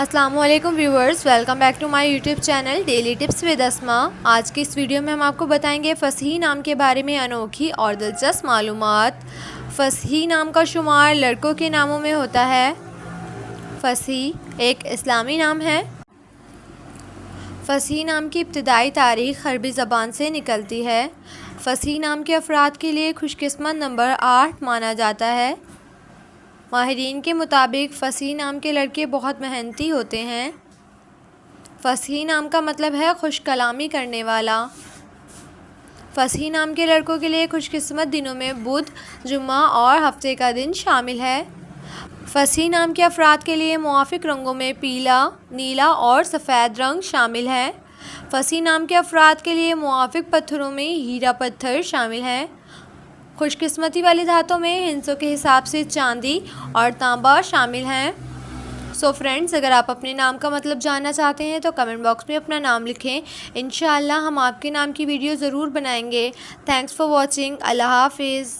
अस्सलामुअलैकुम viewers, welcome back to my YouTube channel daily tips with Asma. आज की इस वीडियो में हम आपको बताएंगे फ़सही नाम के बारे में अनोखी और दिलचस्प मालूमात। फ़सही नाम का शुमार लड़कों के नामों में होता है। फ़सही एक इस्लामी नाम है। फ़सही नाम की इब्तिदाई तारीख़ अरबी ज़बान से निकलती है। फ़सही नाम के अफराद के लिए खुशकिस्मत नंबर 8 माना जाता है। माहिरीन के मुताबिक फ़सही नाम के लड़के बहुत मेहनती होते हैं। फ़सही नाम का मतलब है खुश कलामी करने वाला। फ़सही नाम के लड़कों के लिए खुशकिस्मत दिनों में बुध, जुम्मा और हफ्ते का दिन शामिल है। फ़सही नाम के अफराद के लिए मुआफ़िक रंगों में पीला, नीला और सफ़ेद रंग शामिल है। फ़सही नाम के अफराद के लिए मुआफ़िक पत्थरों में हीरा पत्थर शामिल है। खुशकिस्मती वाली धातों में हिंसों के हिसाब से चांदी और तांबा शामिल हैं। सो फ्रेंड्स, अगर आप अपने नाम का मतलब जानना चाहते हैं तो कमेंट बॉक्स में अपना नाम लिखें। इंशाअल्लाह हम आपके नाम की वीडियो ज़रूर बनाएंगे। Thanks for watching. अल्लाह हाफिज़।